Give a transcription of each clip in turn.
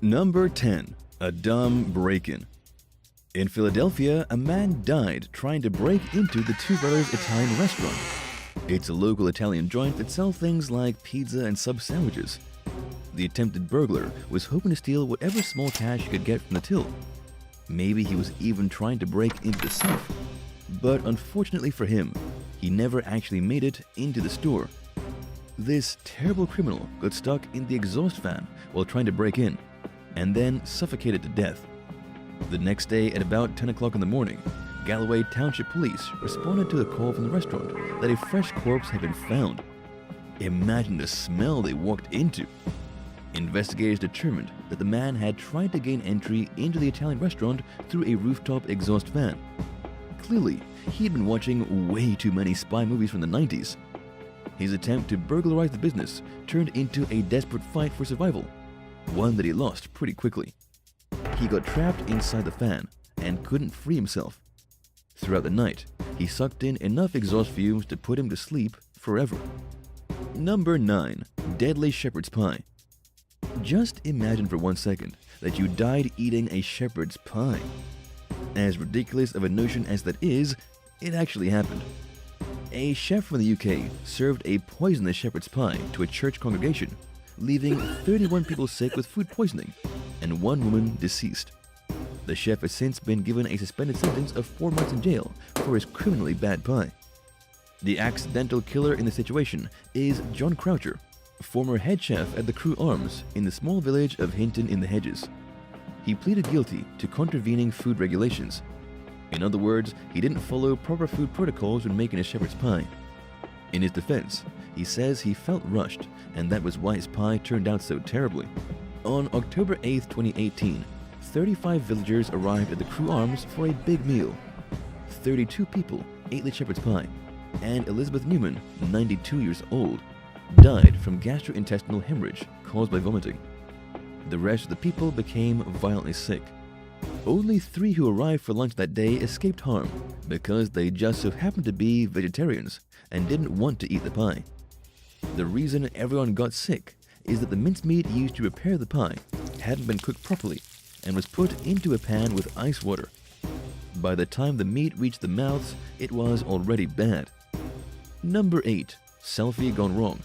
Number 10. A dumb break-in. In Philadelphia, a man died trying to break into the Two Brothers Italian restaurant. It's a local Italian joint that sells things like pizza and sub sandwiches. The attempted burglar was hoping to steal whatever small cash he could get from the till. Maybe he was even trying to break into the safe. But unfortunately for him, he never actually made it into the store. This terrible criminal got stuck in the exhaust fan while trying to break in, and then suffocated to death. The next day at about 10 o'clock in the morning, Galloway Township Police responded to a call from the restaurant that a fresh corpse had been found. Imagine the smell they walked into. Investigators determined that the man had tried to gain entry into the Italian restaurant through a rooftop exhaust fan. Clearly, he had been watching way too many spy movies from the 90s. His attempt to burglarize the business turned into a desperate fight for survival, one that he lost pretty quickly. He got trapped inside the fan and couldn't free himself. Throughout the night, he sucked in enough exhaust fumes to put him to sleep forever. Number 9. Deadly shepherd's pie. Just imagine for 1 second that you died eating a shepherd's pie. As ridiculous of a notion as that is, it actually happened. A chef from the UK served a poisonous shepherd's pie to a church congregation, leaving 31 people sick with food poisoning and 1 woman deceased. The chef has since been given a suspended sentence of 4 months in jail for his criminally bad pie. The accidental killer in the situation is John Croucher, former head chef at the Crew Arms in the small village of Hinton in the Hedges. He pleaded guilty to contravening food regulations. In other words, he didn't follow proper food protocols when making a shepherd's pie. In his defense, he says he felt rushed, and that was why his pie turned out so terribly. On October 8, 2018, 35 villagers arrived at the Crew Arms for a big meal. 32 people ate the shepherd's pie, and Elizabeth Newman, 92 years old, died from gastrointestinal hemorrhage caused by vomiting. The rest of the people became violently sick. Only 3 who arrived for lunch that day escaped harm because they just so happened to be vegetarians and didn't want to eat the pie. The reason everyone got sick is that the mincemeat used to prepare the pie hadn't been cooked properly and was put into a pan with ice water. By the time the meat reached the mouths, it was already bad. Number 8. Selfie gone wrong.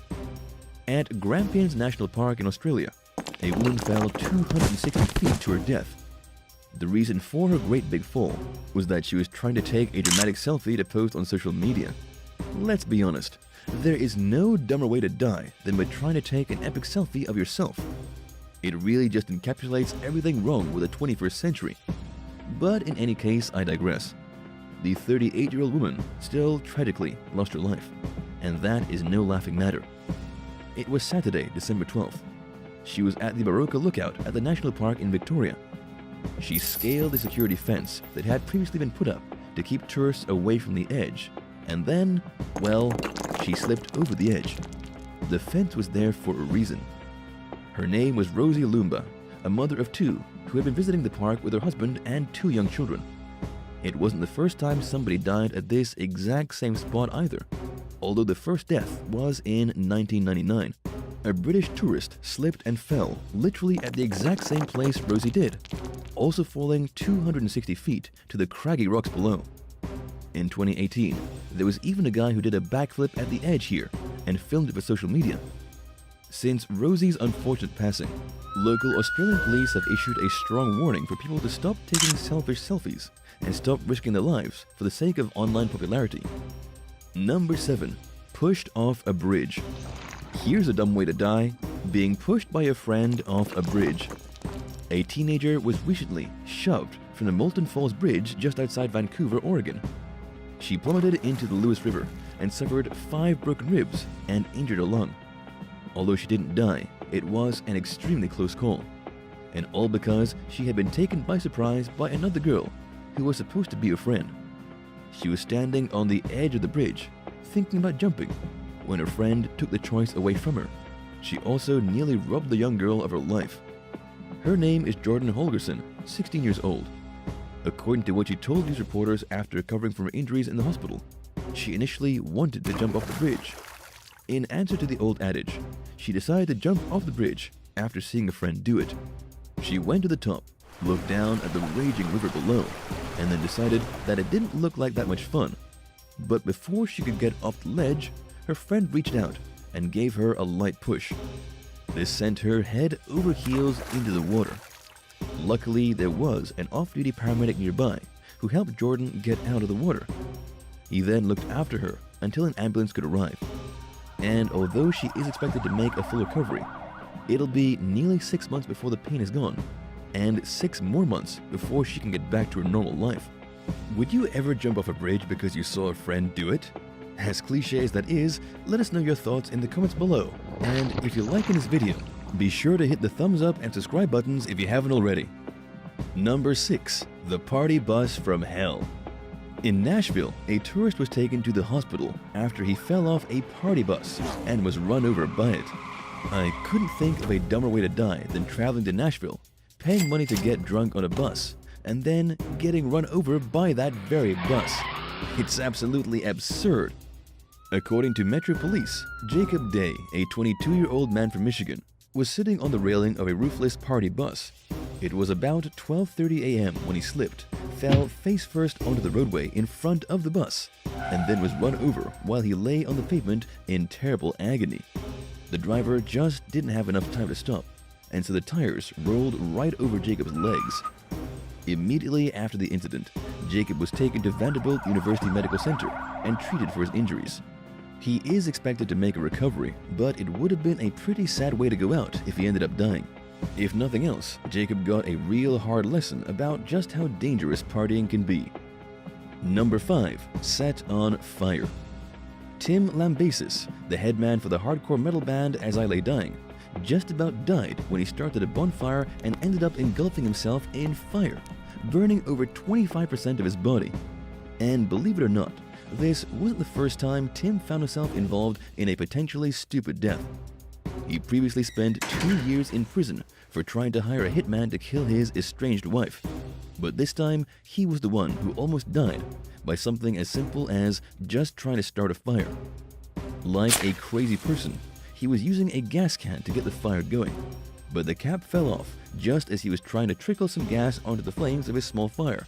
At Grampians National Park in Australia, a woman fell 260 feet to her death. The reason for her great big fall was that she was trying to take a dramatic selfie to post on social media. Let's be honest, there is no dumber way to die than by trying to take an epic selfie of yourself. It really just encapsulates everything wrong with the 21st century. But in any case, I digress. The 38-year-old woman still tragically lost her life, and that is no laughing matter. It was Saturday, December 12th. She was at the Barocca Lookout at the National Park in Victoria. She scaled the security fence that had previously been put up to keep tourists away from the edge, and then, well, she slipped over the edge. The fence was there for a reason. Her name was Rosie Lumba, a mother of 2 who had been visiting the park with her husband and 2 young children. It wasn't the first time somebody died at this exact same spot either, although the first death was in 1999. A British tourist slipped and fell literally at the exact same place Rosie did, also falling 260 feet to the craggy rocks below. In 2018, there was even a guy who did a backflip at the edge here and filmed it for social media. Since Rosie's unfortunate passing, local Australian police have issued a strong warning for people to stop taking selfish selfies and stop risking their lives for the sake of online popularity. Number 7. Pushed off a bridge. Here's a dumb way to die: being pushed by a friend off a bridge. A teenager was recently shoved from the Molten Falls Bridge just outside Vancouver, Oregon. She plummeted into the Lewis River and suffered 5 broken ribs and injured a lung. Although she didn't die, it was an extremely close call, and all because she had been taken by surprise by another girl who was supposed to be a friend. She was standing on the edge of the bridge, thinking about jumping, when her friend took the choice away from her. She also nearly robbed the young girl of her life. Her name is Jordan Holgerson, 16 years old. According to what she told news reporters after recovering from her injuries in the hospital, she initially wanted to jump off the bridge. In answer to the old adage, she decided to jump off the bridge after seeing a friend do it. She went to the top, looked down at the raging river below, and then decided that it didn't look like that much fun. But before she could get off the ledge, her friend reached out and gave her a light push. This sent her head over heels into the water. Luckily, there was an off-duty paramedic nearby who helped Jordan get out of the water. He then looked after her until an ambulance could arrive. And although she is expected to make a full recovery, it'll be nearly 6 months before the pain is gone, and 6 more months before she can get back to her normal life. Would you ever jump off a bridge because you saw a friend do it? As cliche as that is, let us know your thoughts in the comments below. And if you're liking this video, be sure to hit the thumbs up and subscribe buttons if you haven't already. Number 6. The Party Bus from Hell. In Nashville, a tourist was taken to the hospital after he fell off a party bus and was run over by it. I couldn't think of a dumber way to die than traveling to Nashville, paying money to get drunk on a bus, and then getting run over by that very bus. It's absolutely absurd. According to Metro Police, Jacob Day, a 22-year-old man from Michigan, was sitting on the railing of a roofless party bus. It was about 12:30 a.m. when he slipped, fell face first onto the roadway in front of the bus, and then was run over while he lay on the pavement in terrible agony. The driver just didn't have enough time to stop, and so the tires rolled right over Jacob's legs. Immediately after the incident, Jacob was taken to Vanderbilt University Medical Center and treated for his injuries. He is expected to make a recovery, but it would have been a pretty sad way to go out if he ended up dying. If nothing else, Jacob got a real hard lesson about just how dangerous partying can be. Number 5. Set on Fire. Tim Lambesis, the head man for the hardcore metal band As I Lay Dying, just about died when he started a bonfire and ended up engulfing himself in fire, burning over 25% of his body. And believe it or not, this wasn't the first time Tim found himself involved in a potentially stupid death. He previously spent 2 years in prison for trying to hire a hitman to kill his estranged wife. But this time, he was the one who almost died by something as simple as just trying to start a fire. Like a crazy person, he was using a gas can to get the fire going, but the cap fell off just as he was trying to trickle some gas onto the flames of his small fire.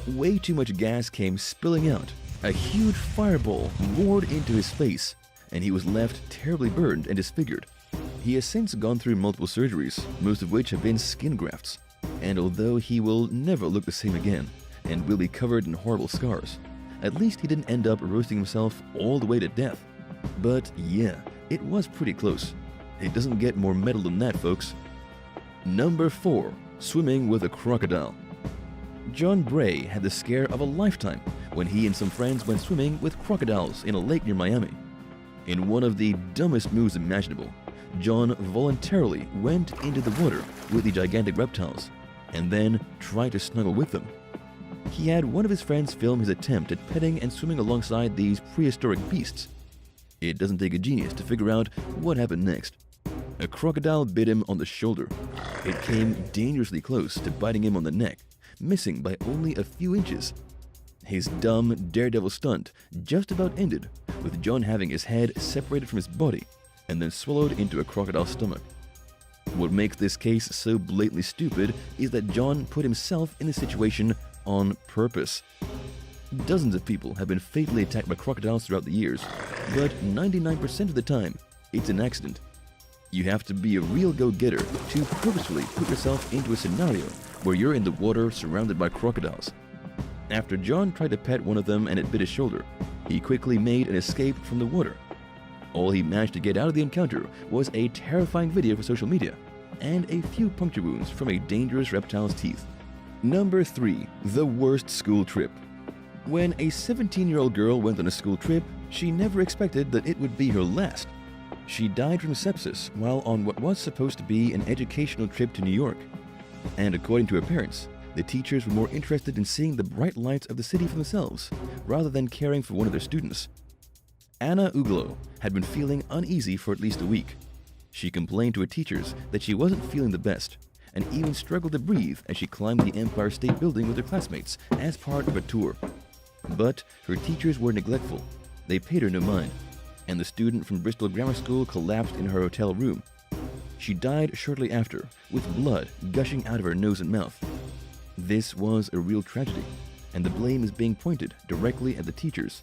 Way too much gas came spilling out. A huge fireball roared into his face, and he was left terribly burned and disfigured. He has since gone through multiple surgeries, most of which have been skin grafts, and although he will never look the same again and will be covered in horrible scars, at least he didn't end up roasting himself all the way to death. But yeah, it was pretty close. It doesn't get more metal than that, folks. Number 4. Swimming with a crocodile. John Bray had the scare of a lifetime when he and some friends went swimming with crocodiles in a lake near Miami. In one of the dumbest moves imaginable, John voluntarily went into the water with the gigantic reptiles and then tried to snuggle with them. He had one of his friends film his attempt at petting and swimming alongside these prehistoric beasts. It doesn't take a genius to figure out what happened next. A crocodile bit him on the shoulder. It came dangerously close to biting him on the neck, missing by only a few inches. His dumb daredevil stunt just about ended with John having his head separated from his body and then swallowed into a crocodile's stomach. What makes this case so blatantly stupid is that John put himself in the situation on purpose. Dozens of people have been fatally attacked by crocodiles throughout the years, but 99% of the time, it's an accident. You have to be a real go-getter to purposefully put yourself into a scenario where you're in the water surrounded by crocodiles. After John tried to pet one of them and it bit his shoulder, he quickly made an escape from the water. All he managed to get out of the encounter was a terrifying video for social media and a few puncture wounds from a dangerous reptile's teeth. Number 3. The worst school trip. When a 17-year-old girl went on a school trip, she never expected that it would be her last. She died from sepsis while on what was supposed to be an educational trip to New York. And according to her parents, the teachers were more interested in seeing the bright lights of the city for themselves, rather than caring for one of their students. Anna Uglo had been feeling uneasy for at least a week. She complained to her teachers that she wasn't feeling the best, and even struggled to breathe as she climbed the Empire State Building with her classmates as part of a tour. But her teachers were neglectful. They paid her no mind, and the student from Bristol Grammar School collapsed in her hotel room. She died shortly after, with blood gushing out of her nose and mouth. This was a real tragedy, and the blame is being pointed directly at the teachers.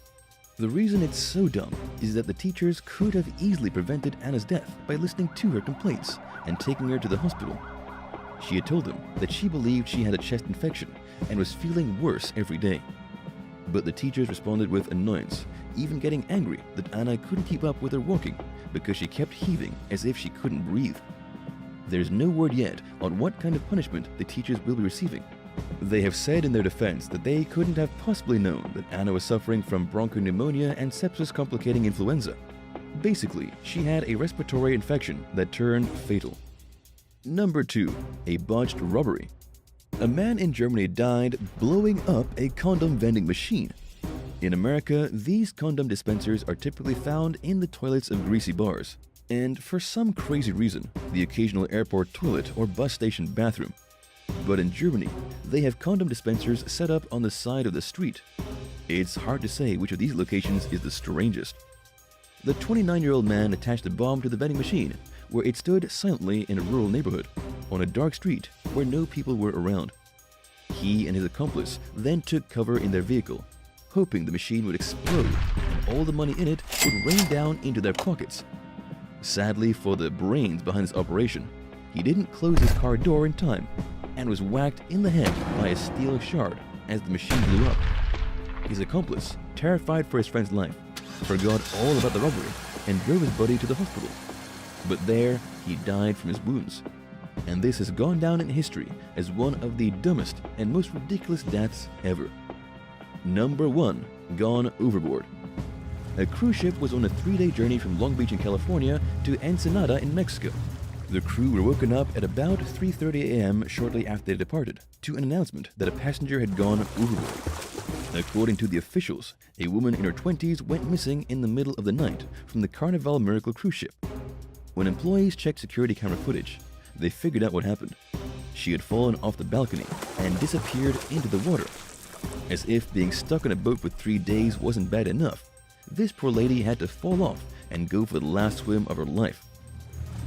The reason it's so dumb is that the teachers could have easily prevented Anna's death by listening to her complaints and taking her to the hospital. She had told them that she believed she had a chest infection and was feeling worse every day. But the teachers responded with annoyance, even getting angry that Anna couldn't keep up with her walking because she kept heaving as if she couldn't breathe. There's no word yet on what kind of punishment the teachers will be receiving. They have said in their defense that they couldn't have possibly known that Anna was suffering from bronchopneumonia and sepsis complicating influenza. Basically, she had a respiratory infection that turned fatal. Number 2. A botched robbery. A man in Germany died blowing up a condom vending machine. In America, these condom dispensers are typically found in the toilets of greasy bars, and for some crazy reason, the occasional airport toilet or bus station bathroom. But in Germany, they have condom dispensers set up on the side of the street. It's hard to say which of these locations is the strangest. The 29-year-old man attached a bomb to the vending machine, where it stood silently in a rural neighborhood, on a dark street where no people were around. He and his accomplice then took cover in their vehicle, hoping the machine would explode and all the money in it would rain down into their pockets. Sadly for the brains behind this operation, he didn't close his car door in time and was whacked in the head by a steel shard as the machine blew up. His accomplice, terrified for his friend's life, forgot all about the robbery and drove his buddy to the hospital. But there, he died from his wounds. And this has gone down in history as one of the dumbest and most ridiculous deaths ever. Number 1. Gone overboard. A cruise ship was on a 3-day journey from Long Beach in California to Ensenada in Mexico. The crew were woken up at about 3:30 a.m. shortly after they departed to an announcement that a passenger had gone overboard. According to the officials, a woman in her 20s went missing in the middle of the night from the Carnival Miracle cruise ship. When employees checked security camera footage, they figured out what happened. She had fallen off the balcony and disappeared into the water. As if being stuck on a boat for 3 days wasn't bad enough, this poor lady had to fall off and go for the last swim of her life.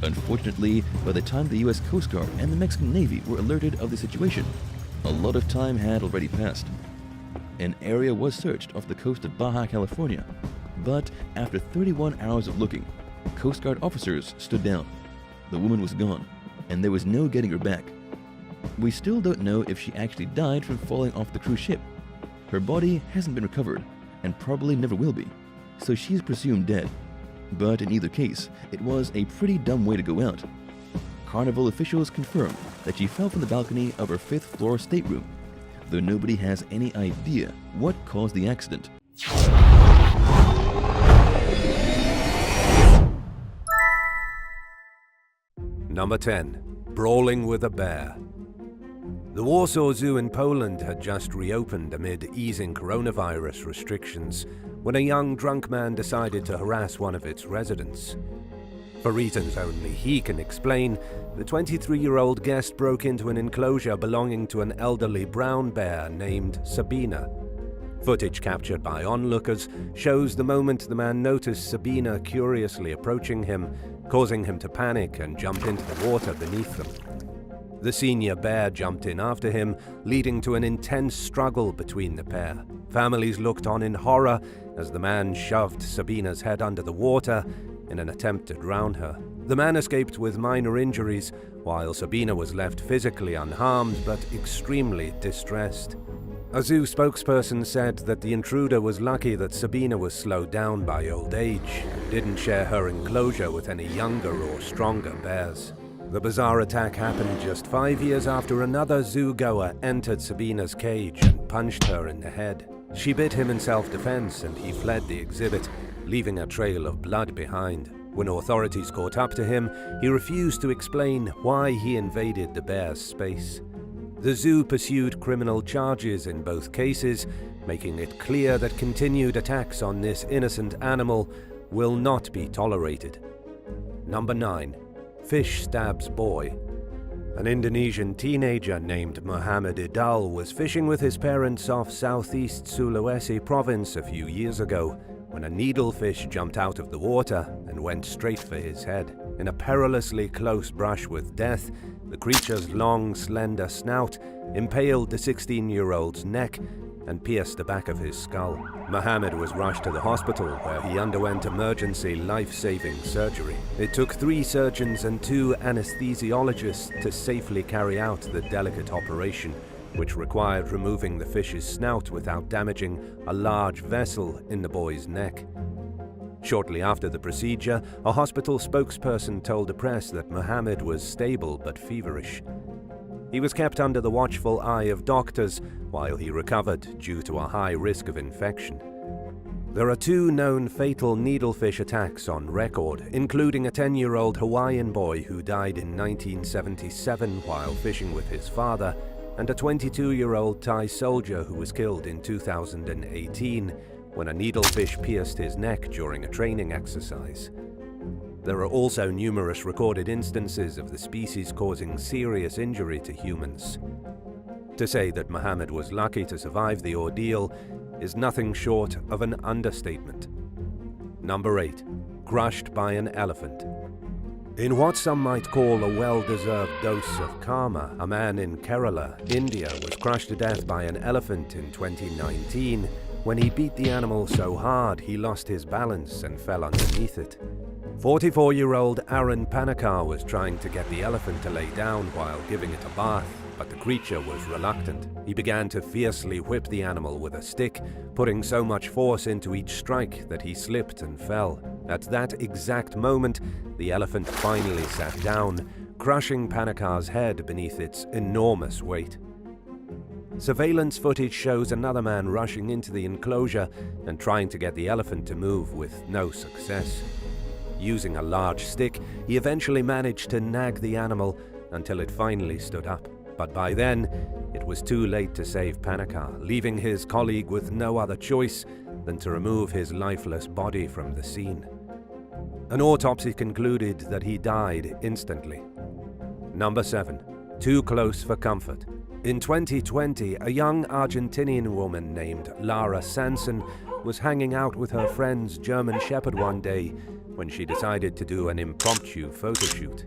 Unfortunately, by the time the US Coast Guard and the Mexican Navy were alerted of the situation, a lot of time had already passed. An area was searched off the coast of Baja California, but after 31 hours of looking, Coast Guard officers stood down. The woman was gone, and there was no getting her back. We still don't know if she actually died from falling off the cruise ship. Her body hasn't been recovered, and probably never will be, so she's presumed dead. But in either case, it was a pretty dumb way to go out. Carnival officials confirmed that she fell from the balcony of her 5th floor stateroom, though nobody has any idea what caused the accident. Number 10. Brawling with a bear. The Warsaw Zoo in Poland had just reopened amid easing coronavirus restrictions when a young drunk man decided to harass one of its residents. For reasons only he can explain, the 23-year-old guest broke into an enclosure belonging to an elderly brown bear named Sabina. Footage captured by onlookers shows the moment the man noticed Sabina curiously approaching him, causing him to panic and jump into the water beneath them. The senior bear jumped in after him, leading to an intense struggle between the pair. Families looked on in horror as the man shoved Sabina's head under the water in an attempt to drown her. The man escaped with minor injuries, while Sabina was left physically unharmed but extremely distressed. A zoo spokesperson said that the intruder was lucky that Sabina was slowed down by old age and didn't share her enclosure with any younger or stronger bears. The bizarre attack happened just 5 years after another zoo-goer entered Sabina's cage and punched her in the head. She bit him in self-defense and he fled the exhibit, leaving a trail of blood behind. When authorities caught up to him, he refused to explain why he invaded the bear's space. The zoo pursued criminal charges in both cases, making it clear that continued attacks on this innocent animal will not be tolerated. Number 9. Fish stabs boy. An Indonesian teenager named Muhammad Idal was fishing with his parents off southeast Sulawesi province a few years ago when a needlefish jumped out of the water and went straight for his head. In a perilously close brush with death, the creature's long, slender snout impaled the 16-year-old's neck and pierced the back of his skull. Mohammed was rushed to the hospital, where he underwent emergency life-saving surgery. It took 3 surgeons and 2 anesthesiologists to safely carry out the delicate operation, which required removing the fish's snout without damaging a large vessel in the boy's neck. Shortly after the procedure, a hospital spokesperson told the press that Mohammed was stable but feverish. He was kept under the watchful eye of doctors while he recovered due to a high risk of infection. There are 2 known fatal needlefish attacks on record, including a 10-year-old Hawaiian boy who died in 1977 while fishing with his father, and a 22-year-old Thai soldier who was killed in 2018 when a needlefish pierced his neck during a training exercise. There are also numerous recorded instances of the species causing serious injury to humans. To say that Mohammed was lucky to survive the ordeal is nothing short of an understatement. Number 8. Crushed by an elephant. In what some might call a well-deserved dose of karma, a man in Kerala, India, was crushed to death by an elephant in 2019 when he beat the animal so hard he lost his balance and fell underneath it. 44-year-old Aaron Panakar was trying to get the elephant to lay down while giving it a bath, but the creature was reluctant. He began to fiercely whip the animal with a stick, putting so much force into each strike that he slipped and fell. At that exact moment, the elephant finally sat down, crushing Panakar's head beneath its enormous weight. Surveillance footage shows another man rushing into the enclosure and trying to get the elephant to move with no success. Using a large stick, he eventually managed to nag the animal until it finally stood up. But by then, it was too late to save Panakar, leaving his colleague with no other choice than to remove his lifeless body from the scene. An autopsy concluded that he died instantly. Number 7. Too close for comfort. In 2020, a young Argentinian woman named Lara Sanson was hanging out with her friend's German Shepherd one day when she decided to do an impromptu photo shoot.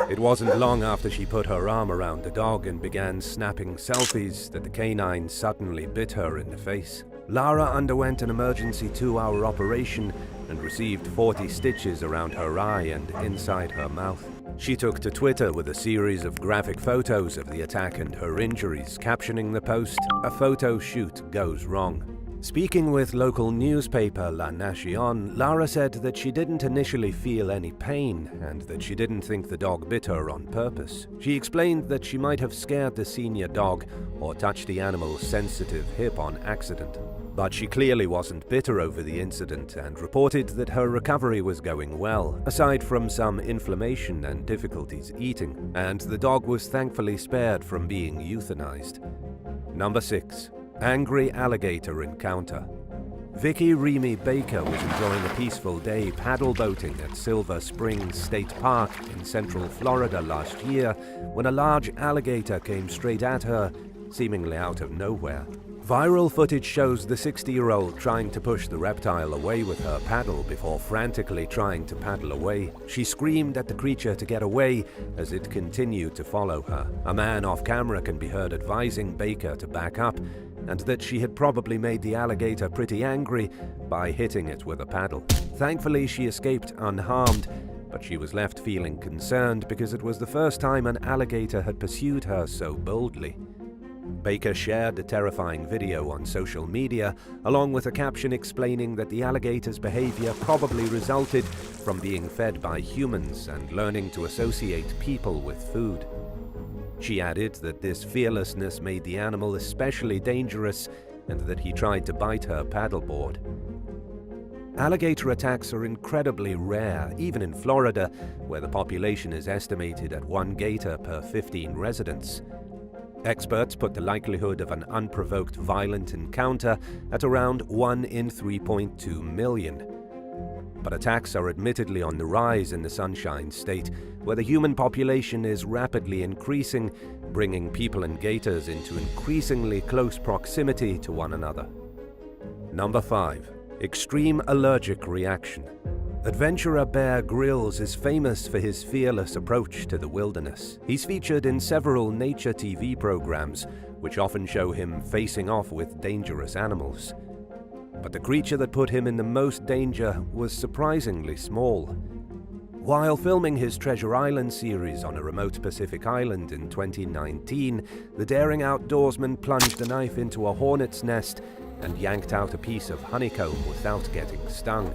It wasn't long after she put her arm around the dog and began snapping selfies that the canine suddenly bit her in the face. Lara underwent an emergency 2-hour operation and received 40 stitches around her eye and inside her mouth. She took to Twitter with a series of graphic photos of the attack and her injuries, captioning the post, "A photo shoot goes wrong." Speaking with local newspaper La Nación, Lara said that she didn't initially feel any pain and that she didn't think the dog bit her on purpose. She explained that she might have scared the senior dog or touched the animal's sensitive hip on accident. But she clearly wasn't bitter over the incident and reported that her recovery was going well, aside from some inflammation and difficulties eating, and the dog was thankfully spared from being euthanized. Number 6. Angry alligator encounter. Vicky Remy Baker was enjoying a peaceful day paddle boating at Silver Springs State Park in central Florida last year when a large alligator came straight at her, seemingly out of nowhere. Viral footage shows the 60-year-old trying to push the reptile away with her paddle before frantically trying to paddle away. She screamed at the creature to get away as it continued to follow her. A man off camera can be heard advising Baker to back up and that she had probably made the alligator pretty angry by hitting it with a paddle. Thankfully, she escaped unharmed, but she was left feeling concerned because it was the first time an alligator had pursued her so boldly. Baker shared the terrifying video on social media, along with a caption explaining that the alligator's behavior probably resulted from being fed by humans and learning to associate people with food. She added that this fearlessness made the animal especially dangerous and that he tried to bite her paddleboard. Alligator attacks are incredibly rare, even in Florida, where the population is estimated at 1 gator per 15 residents. Experts put the likelihood of an unprovoked violent encounter at around 1 in 3.2 million. But attacks are admittedly on the rise in the Sunshine State, where the human population is rapidly increasing, bringing people and gators into increasingly close proximity to one another. Number 5. Extreme allergic reaction. Adventurer Bear Grylls is famous for his fearless approach to the wilderness. He's featured in several nature TV programs, which often show him facing off with dangerous animals. But the creature that put him in the most danger was surprisingly small. While filming his Treasure Island series on a remote Pacific island in 2019, the daring outdoorsman plunged a knife into a hornet's nest and yanked out a piece of honeycomb without getting stung.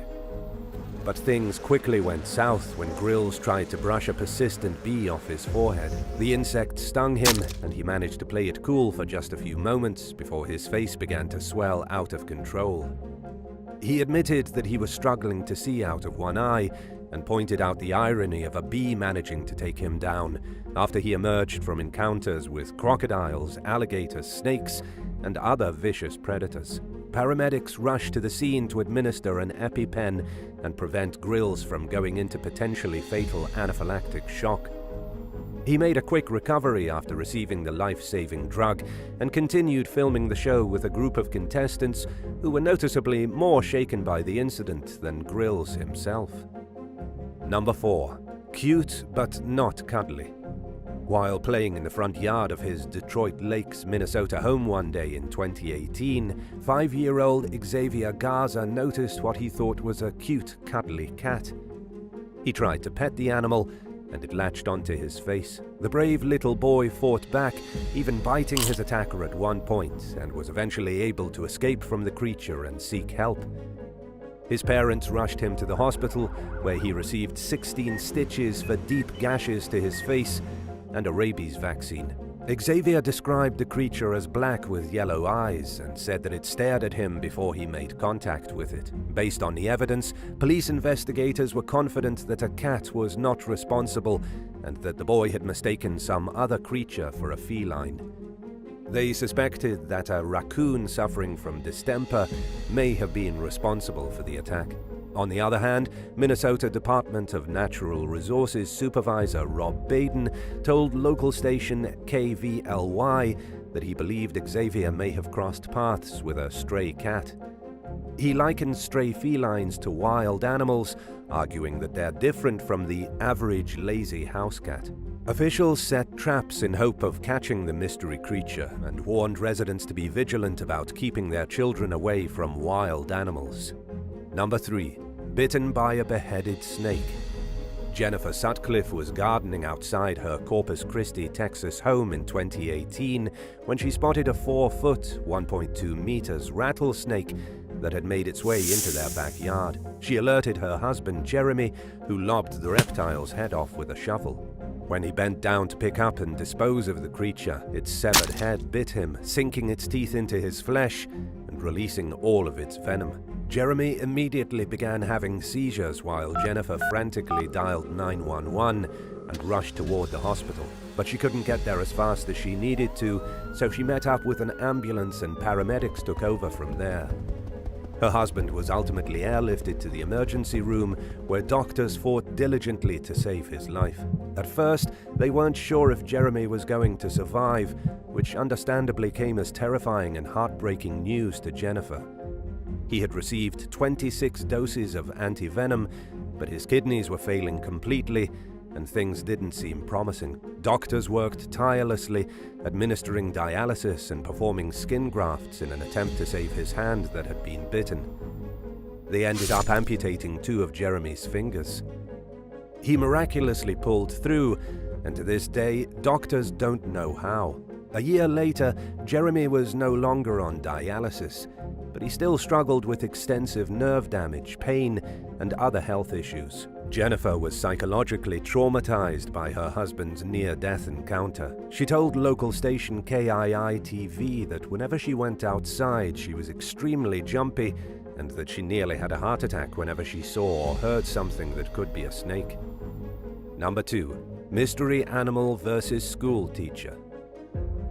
But things quickly went south when Grylls tried to brush a persistent bee off his forehead. The insect stung him, and he managed to play it cool for just a few moments before his face began to swell out of control. He admitted that he was struggling to see out of one eye and pointed out the irony of a bee managing to take him down after he emerged from encounters with crocodiles, alligators, snakes, and other vicious predators. Paramedics rushed to the scene to administer an EpiPen and prevent Grylls from going into potentially fatal anaphylactic shock. He made a quick recovery after receiving the life-saving drug and continued filming the show with a group of contestants who were noticeably more shaken by the incident than Grylls himself. Number 4. Cute but not cuddly. While playing in the front yard of his Detroit Lakes, Minnesota home one day in 2018, 5-year-old Xavier Garza noticed what he thought was a cute, cuddly cat. He tried to pet the animal, and it latched onto his face. The brave little boy fought back, even biting his attacker at one point, and was eventually able to escape from the creature and seek help. His parents rushed him to the hospital, where he received 16 stitches for deep gashes to his face and a rabies vaccine. Xavier described the creature as black with yellow eyes and said that it stared at him before he made contact with it. Based on the evidence, police investigators were confident that a cat was not responsible and that the boy had mistaken some other creature for a feline. They suspected that a raccoon suffering from distemper may have been responsible for the attack. On the other hand, Minnesota Department of Natural Resources Supervisor Rob Baden told local station KVLY that he believed Xavier may have crossed paths with a stray cat. He likened stray felines to wild animals, arguing that they're different from the average lazy house cat. Officials set traps in hope of catching the mystery creature and warned residents to be vigilant about keeping their children away from wild animals. Number 3. Bitten by a beheaded snake. Jennifer Sutcliffe was gardening outside her Corpus Christi, Texas home in 2018 when she spotted a 4-foot, 1.2 meters rattlesnake that had made its way into their backyard. She alerted her husband, Jeremy, who lobbed the reptile's head off with a shovel. When he bent down to pick up and dispose of the creature, its severed head bit him, sinking its teeth into his flesh and releasing all of its venom. Jeremy immediately began having seizures while Jennifer frantically dialed 911 and rushed toward the hospital. But she couldn't get there as fast as she needed to, so she met up with an ambulance and paramedics took over from there. Her husband was ultimately airlifted to the emergency room, where doctors fought diligently to save his life. At first, they weren't sure if Jeremy was going to survive, which understandably came as terrifying and heartbreaking news to Jennifer. He had received 26 doses of antivenom, but his kidneys were failing completely, and things didn't seem promising. Doctors worked tirelessly, administering dialysis and performing skin grafts in an attempt to save his hand that had been bitten. They ended up amputating 2 of Jeremy's fingers. He miraculously pulled through, and to this day, doctors don't know how. A year later, Jeremy was no longer on dialysis, but he still struggled with extensive nerve damage, pain, and other health issues. Jennifer was psychologically traumatized by her husband's near-death encounter. She told local station KII-TV that whenever she went outside, she was extremely jumpy and that she nearly had a heart attack whenever she saw or heard something that could be a snake. Number 2. Mystery animal versus school teacher.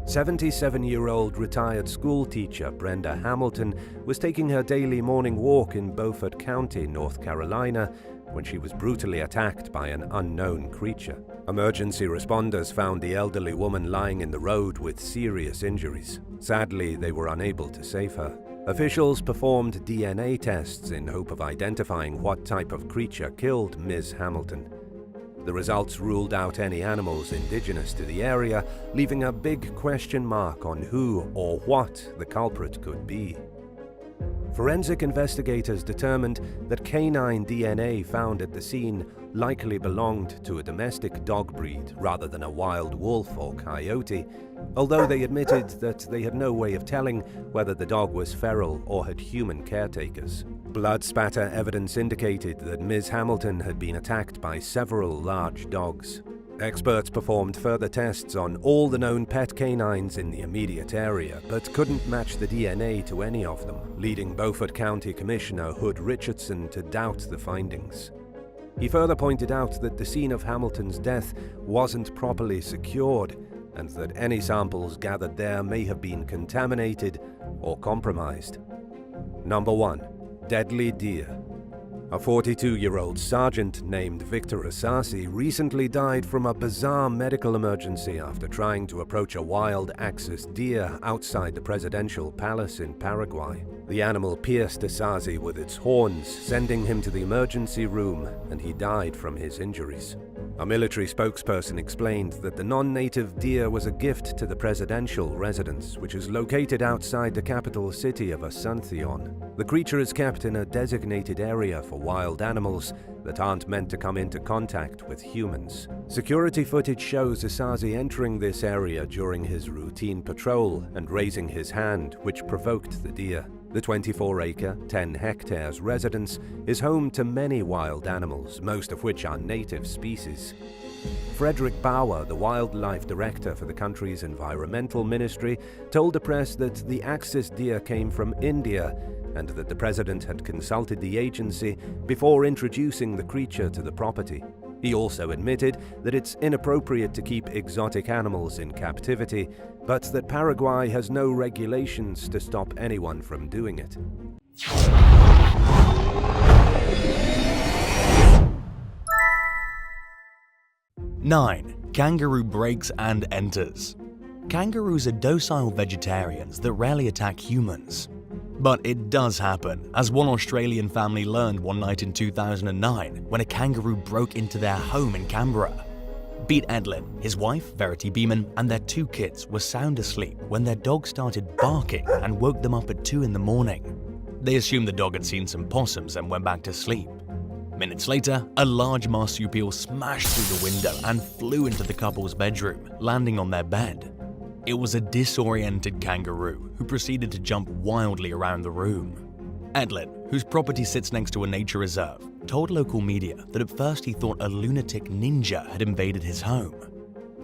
77-year-old retired school teacher Brenda Hamilton was taking her daily morning walk in Beaufort County, North Carolina, when she was brutally attacked by an unknown creature. Emergency responders found the elderly woman lying in the road with serious injuries. Sadly, they were unable to save her. Officials performed DNA tests in hope of identifying what type of creature killed Ms. Hamilton. The results ruled out any animals indigenous to the area, leaving a big question mark on who or what the culprit could be. Forensic investigators determined that canine DNA found at the scene likely belonged to a domestic dog breed rather than a wild wolf or coyote, although they admitted that they had no way of telling whether the dog was feral or had human caretakers. Blood spatter evidence indicated that Ms. Hamilton had been attacked by several large dogs. Experts performed further tests on all the known pet canines in the immediate area, but couldn't match the DNA to any of them, leading Beaufort County Commissioner Hood Richardson to doubt the findings. He further pointed out that the scene of Hamilton's death wasn't properly secured, and that any samples gathered there may have been contaminated or compromised. Number 1. Deadly deer. A 42-year-old sergeant named Victor Asasi recently died from a bizarre medical emergency after trying to approach a wild axis deer outside the presidential palace in Paraguay. The animal pierced Asasi with its horns, sending him to the emergency room, and he died from his injuries. A military spokesperson explained that the non-native deer was a gift to the presidential residence, which is located outside the capital city of Asuncion. The creature is kept in a designated area for wild animals that aren't meant to come into contact with humans. Security footage shows Asasi entering this area during his routine patrol and raising his hand, which provoked the deer. The 24-acre, 10 hectares residence is home to many wild animals, most of which are native species. Frederick Bauer, the wildlife director for the country's environmental ministry, told the press that the axis deer came from India and that the president had consulted the agency before introducing the creature to the property. He also admitted that it's inappropriate to keep exotic animals in captivity, but that Paraguay has no regulations to stop anyone from doing it. 9. Kangaroo breaks and enters. Kangaroos are docile vegetarians that rarely attack humans. But it does happen, as one Australian family learned one night in 2009 when a kangaroo broke into their home in Canberra. Pete Edlin, his wife, Verity Beeman, and their 2 kids were sound asleep when their dog started barking and woke them up at 2 in the morning. They assumed the dog had seen some possums and went back to sleep. Minutes later, a large marsupial smashed through the window and flew into the couple's bedroom, landing on their bed. It was a disoriented kangaroo who proceeded to jump wildly around the room. Edlin, whose property sits next to a nature reserve, told local media that at first he thought a lunatic ninja had invaded his home.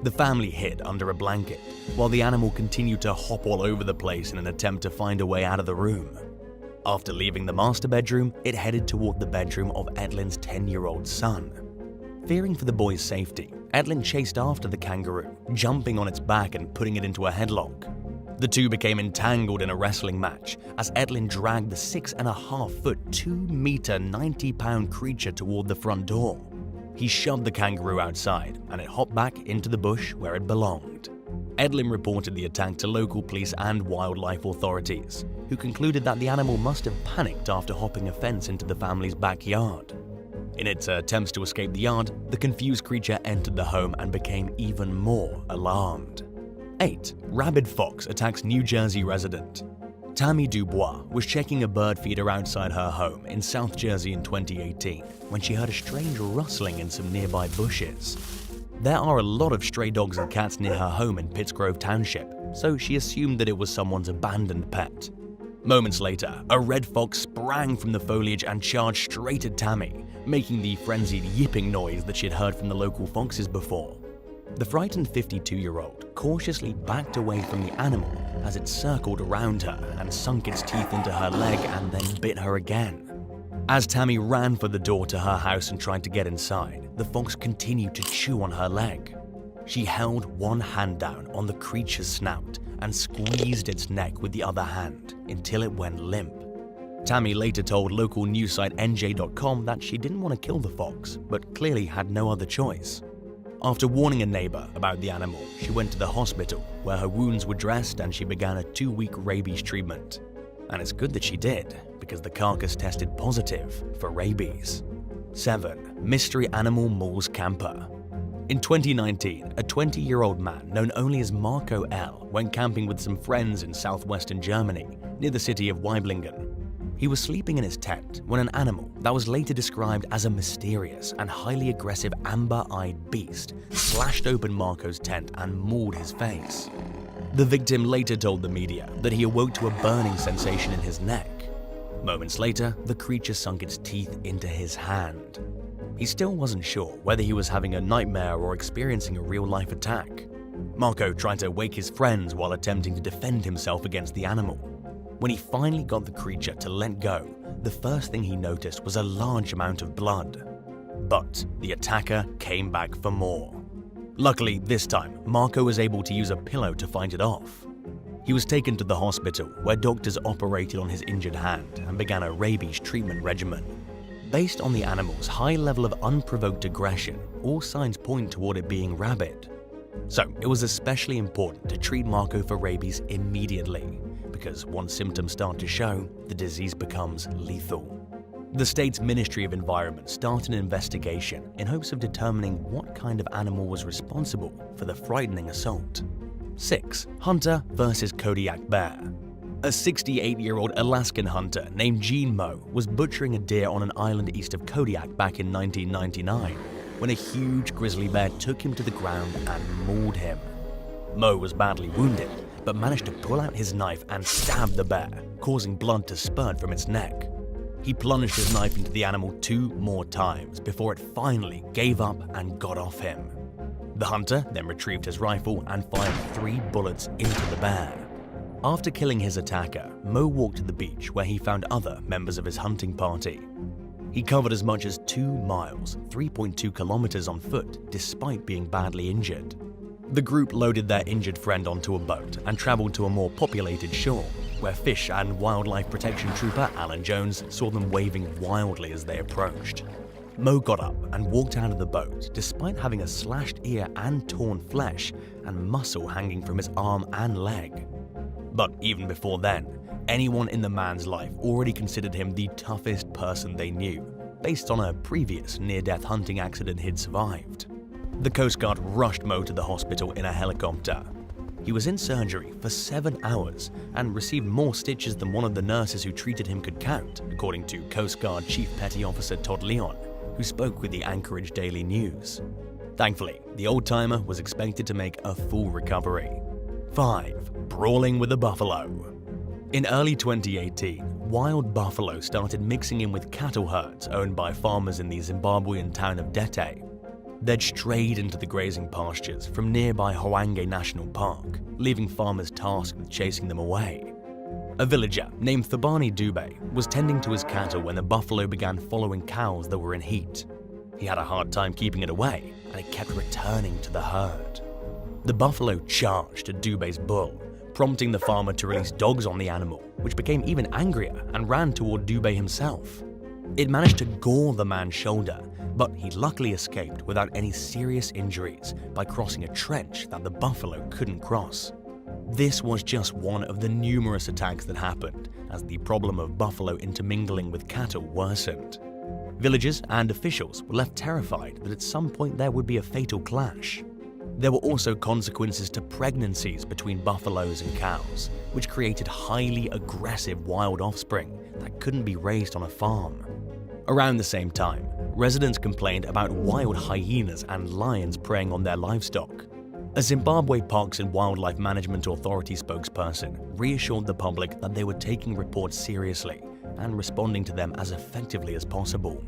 The family hid under a blanket, while the animal continued to hop all over the place in an attempt to find a way out of the room. After leaving the master bedroom, it headed toward the bedroom of Edlin's 10-year-old son. Fearing for the boy's safety, Edlin chased after the kangaroo, jumping on its back and putting it into a headlock. The two became entangled in a wrestling match as Edlin dragged the 6.5-foot, 2-meter, 90-pound creature toward the front door. He shoved the kangaroo outside and it hopped back into the bush where it belonged. Edlin reported the attack to local police and wildlife authorities, who concluded that the animal must have panicked after hopping a fence into the family's backyard. In its attempts to escape the yard, the confused creature entered the home and became even more alarmed. 8. Rabid fox attacks New Jersey resident. Tammy Dubois was checking a bird feeder outside her home in South Jersey in 2018 when she heard a strange rustling in some nearby bushes. There are a lot of stray dogs and cats near her home in Pittsgrove Township, so she assumed that it was someone's abandoned pet. Moments later, a red fox sprang from the foliage and charged straight at Tammy, making the frenzied yipping noise that she'd heard from the local foxes before. The frightened 52-year-old cautiously backed away from the animal as it circled around her and sunk its teeth into her leg and then bit her again. As Tammy ran for the door to her house and tried to get inside, the fox continued to chew on her leg. She held one hand down on the creature's snout and squeezed its neck with the other hand until it went limp. Tammy later told local news site NJ.com that she didn't want to kill the fox, but clearly had no other choice. After warning a neighbor about the animal, she went to the hospital where her wounds were dressed and she began a 2-week rabies treatment. And it's good that she did, because the carcass tested positive for rabies. 7. Mystery animal mauls camper. In 2019, a 20-year-old man known only as Marco L. went camping with some friends in southwestern Germany, near the city of Weiblingen. He was sleeping in his tent when an animal that was later described as a mysterious and highly aggressive amber-eyed beast slashed open Marco's tent and mauled his face. The victim later told the media that he awoke to a burning sensation in his neck. Moments later, the creature sunk its teeth into his hand. He still wasn't sure whether he was having a nightmare or experiencing a real-life attack. Marco tried to wake his friends while attempting to defend himself against the animal. When he finally got the creature to let go, the first thing he noticed was a large amount of blood. But the attacker came back for more. Luckily, this time, Marco was able to use a pillow to fight it off. He was taken to the hospital, where doctors operated on his injured hand and began a rabies treatment regimen. Based on the animal's high level of unprovoked aggression, all signs point toward it being rabid. So it was especially important to treat Marco for rabies immediately, because once symptoms start to show, the disease becomes lethal. The state's Ministry of Environment started an investigation in hopes of determining what kind of animal was responsible for the frightening assault. 6. Hunter versus Kodiak bear. A 68-year-old Alaskan hunter named Gene Moe was butchering a deer on an island east of Kodiak back in 1999 when a huge grizzly bear took him to the ground and mauled him. Moe was badly wounded, but managed to pull out his knife and stab the bear, causing blood to spurt from its neck. He plunged his knife into the animal 2 more times before it finally gave up and got off him. The hunter then retrieved his rifle and fired 3 bullets into the bear. After killing his attacker, Moe walked to the beach where he found other members of his hunting party. He covered as much as 2 miles, 3.2 kilometers on foot, despite being badly injured. The group loaded their injured friend onto a boat and traveled to a more populated shore, where Fish and Wildlife Protection Trooper Alan Jones saw them waving wildly as they approached. Moe got up and walked out of the boat despite having a slashed ear and torn flesh and muscle hanging from his arm and leg. But even before then, anyone in the man's life already considered him the toughest person they knew, based on a previous near-death hunting accident he'd survived. The Coast Guard rushed Moe to the hospital in a helicopter. He was in surgery for 7 hours and received more stitches than one of the nurses who treated him could count, according to Coast Guard Chief Petty Officer Todd Leon, who spoke with the Anchorage Daily News. Thankfully, the old-timer was expected to make a full recovery. 5. Brawling with a buffalo. In early 2018, wild buffalo started mixing in with cattle herds owned by farmers in the Zimbabwean town of Dete. They'd strayed into the grazing pastures from nearby Hwange National Park, leaving farmers tasked with chasing them away. A villager named Thabani Dube was tending to his cattle when the buffalo began following cows that were in heat. He had a hard time keeping it away, and it kept returning to the herd. The buffalo charged at Dube's bull, prompting the farmer to release dogs on the animal, which became even angrier and ran toward Dube himself. It managed to gore the man's shoulder, but he luckily escaped without any serious injuries by crossing a trench that the buffalo couldn't cross. This was just one of the numerous attacks that happened as the problem of buffalo intermingling with cattle worsened. Villagers and officials were left terrified that at some point there would be a fatal clash. There were also consequences to pregnancies between buffaloes and cows, which created highly aggressive wild offspring that couldn't be raised on a farm. Around the same time, residents complained about wild hyenas and lions preying on their livestock. A Zimbabwe Parks and Wildlife Management Authority spokesperson reassured the public that they were taking reports seriously and responding to them as effectively as possible.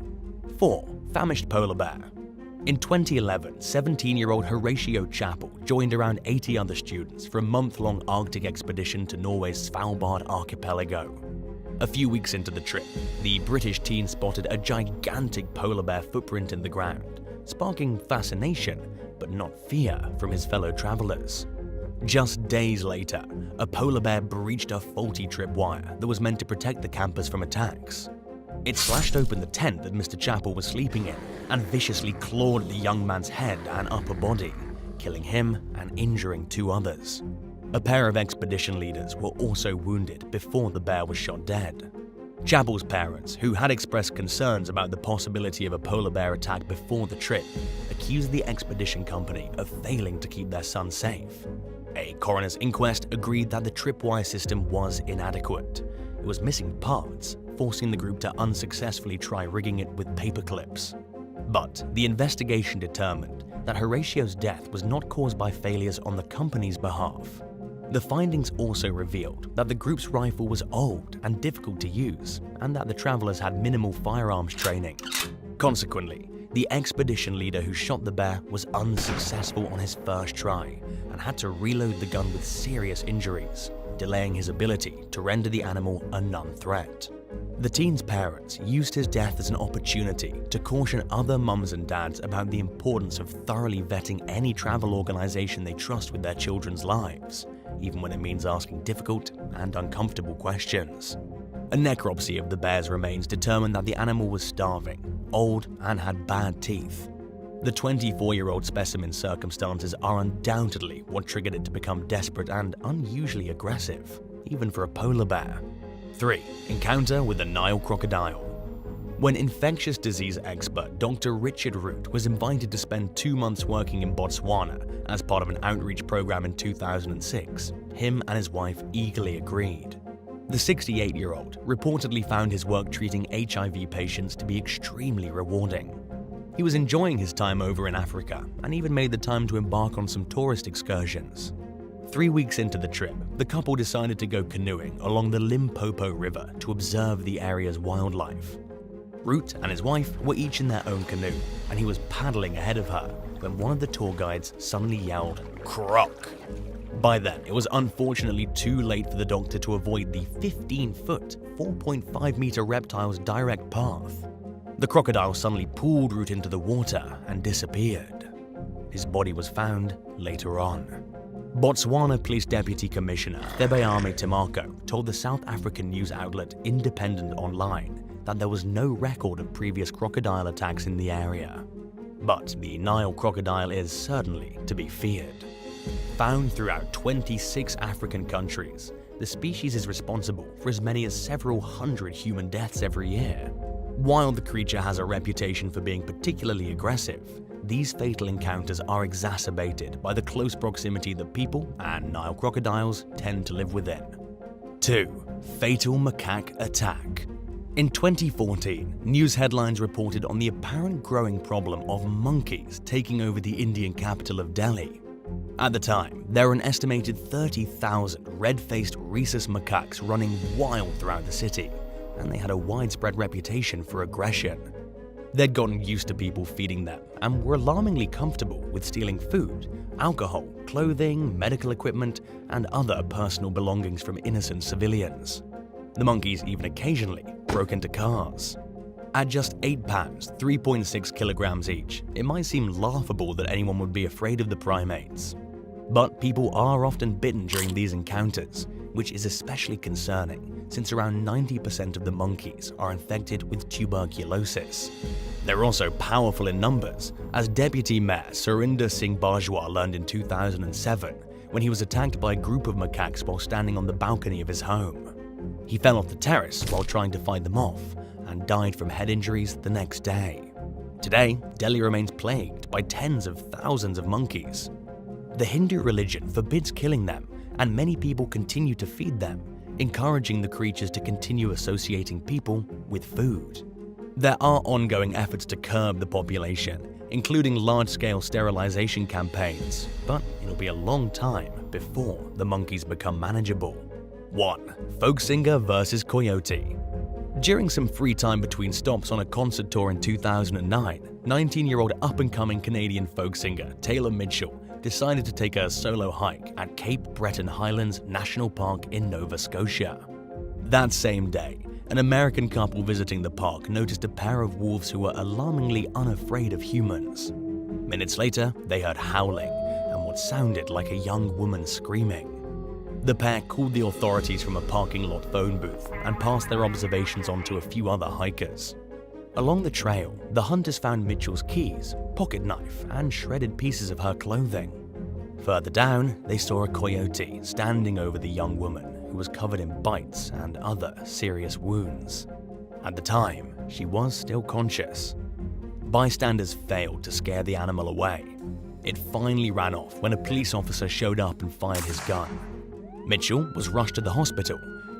4. Famished polar bear. In 2011, 17-year-old Horatio Chappell joined around 80 other students for a month-long Arctic expedition to Norway's Svalbard archipelago. A few weeks into the trip, the British teen spotted a gigantic polar bear footprint in the ground, sparking fascination but not fear from his fellow travelers. Just days later, a polar bear breached a faulty tripwire that was meant to protect the campers from attacks. It slashed open the tent that Mr. Chappell was sleeping in and viciously clawed at the young man's head and upper body, killing him and injuring 2 others. A pair of expedition leaders were also wounded before the bear was shot dead. Chapel's parents, who had expressed concerns about the possibility of a polar bear attack before the trip, accused the expedition company of failing to keep their son safe. A coroner's inquest agreed that the tripwire system was inadequate. It was missing parts, forcing the group to unsuccessfully try rigging it with paper clips. But the investigation determined that Horatio's death was not caused by failures on the company's behalf. The findings also revealed that the group's rifle was old and difficult to use, and that the travelers had minimal firearms training. Consequently, the expedition leader who shot the bear was unsuccessful on his first try and had to reload the gun with serious injuries, delaying his ability to render the animal a non-threat. The teen's parents used his death as an opportunity to caution other mums and dads about the importance of thoroughly vetting any travel organization they trust with their children's lives, even when it means asking difficult and uncomfortable questions. A necropsy of the bear's remains determined that the animal was starving, old, and had bad teeth. The 24-year-old specimen's circumstances are undoubtedly what triggered it to become desperate and unusually aggressive, even for a polar bear. 3. Encounter with the Nile crocodile. When infectious disease expert Dr. Richard Root was invited to spend 2 months working in Botswana as part of an outreach program in 2006, him and his wife eagerly agreed. The 68-year-old reportedly found his work treating HIV patients to be extremely rewarding. He was enjoying his time over in Africa and even made the time to embark on some tourist excursions. 3 weeks into the trip, the couple decided to go canoeing along the Limpopo River to observe the area's wildlife. Root and his wife were each in their own canoe, and he was paddling ahead of her when one of the tour guides suddenly yelled, "Croc!" By then, it was unfortunately too late for the doctor to avoid the 15-foot, 4.5-meter reptile's direct path. The crocodile suddenly pulled Root into the water and disappeared. His body was found later on. Botswana Police Deputy Commissioner Thebeame Timako told the South African news outlet Independent Online that there was no record of previous crocodile attacks in the area. But the Nile crocodile is certainly to be feared. Found throughout 26 African countries, the species is responsible for as many as several hundred human deaths every year. While the creature has a reputation for being particularly aggressive, these fatal encounters are exacerbated by the close proximity that people and Nile crocodiles tend to live within. 2. Fatal macaque attack. In 2014, news headlines reported on the apparent growing problem of monkeys taking over the Indian capital of Delhi. At the time, there were an estimated 30,000 red-faced rhesus macaques running wild throughout the city, and they had a widespread reputation for aggression. They'd gotten used to people feeding them and were alarmingly comfortable with stealing food, alcohol, clothing, medical equipment, and other personal belongings from innocent civilians. The monkeys even occasionally broke into cars. At just 8 pounds, 3.6 kilograms each, it might seem laughable that anyone would be afraid of the primates. But people are often bitten during these encounters, which is especially concerning since around 90% of the monkeys are infected with tuberculosis. They're also powerful in numbers, as Deputy Mayor Surinder Singh Bajwa learned in 2007 when he was attacked by a group of macaques while standing on the balcony of his home. He fell off the terrace while trying to fight them off and died from head injuries the next day. Today, Delhi remains plagued by tens of thousands of monkeys. The Hindu religion forbids killing them, and many people continue to feed them, encouraging the creatures to continue associating people with food. There are ongoing efforts to curb the population, including large-scale sterilization campaigns, but it'll be a long time before the monkeys become manageable. 1. Folk singer versus coyote. During some free time between stops on a concert tour in 2009, 19-year-old up-and-coming Canadian folk singer Taylor Mitchell decided to take a solo hike at Cape Breton Highlands National Park in Nova Scotia. That same day, an American couple visiting the park noticed a pair of wolves who were alarmingly unafraid of humans. Minutes later, they heard howling and what sounded like a young woman screaming. The pair called the authorities from a parking lot phone booth and passed their observations on to a few other hikers. Along the trail, the hunters found Mitchell's keys, pocket knife, and shredded pieces of her clothing. Further down, they saw a coyote standing over the young woman who was covered in bites and other serious wounds. At the time, she was still conscious. Bystanders failed to scare the animal away. It finally ran off when a police officer showed up and fired his gun. Mitchell was rushed to the hospital,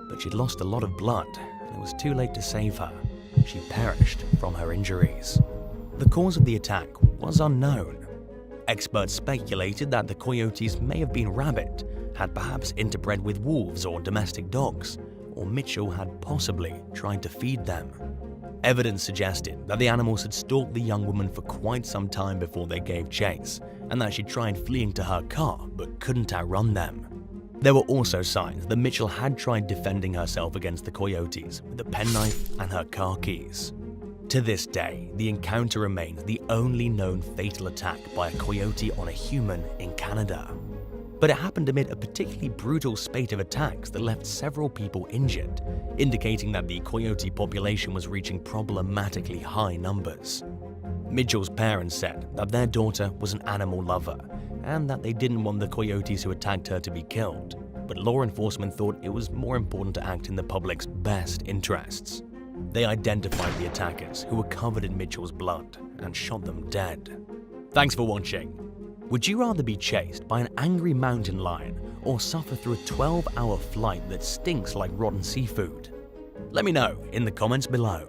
but she'd lost a lot of blood and it was too late to save her. She perished from her injuries. The cause of the attack was unknown. Experts speculated that the coyotes may have been rabid, had perhaps interbred with wolves or domestic dogs, or Mitchell had possibly tried to feed them. Evidence suggested that the animals had stalked the young woman for quite some time before they gave chase, and that she tried fleeing to her car but couldn't outrun them. There were also signs that Mitchell had tried defending herself against the coyotes with a penknife and her car keys. To this day, the encounter remains the only known fatal attack by a coyote on a human in Canada. But it happened amid a particularly brutal spate of attacks that left several people injured, indicating that the coyote population was reaching problematically high numbers. Mitchell's parents said that their daughter was an animal lover and that they didn't want the coyotes who attacked her to be killed, but law enforcement thought it was more important to act in the public's best interests. They identified the attackers, who were covered in Mitchell's blood, and shot them dead. Thanks for watching. Would you rather be chased by an angry mountain lion or suffer through a 12-hour flight that stinks like rotten seafood? Let me know in the comments below.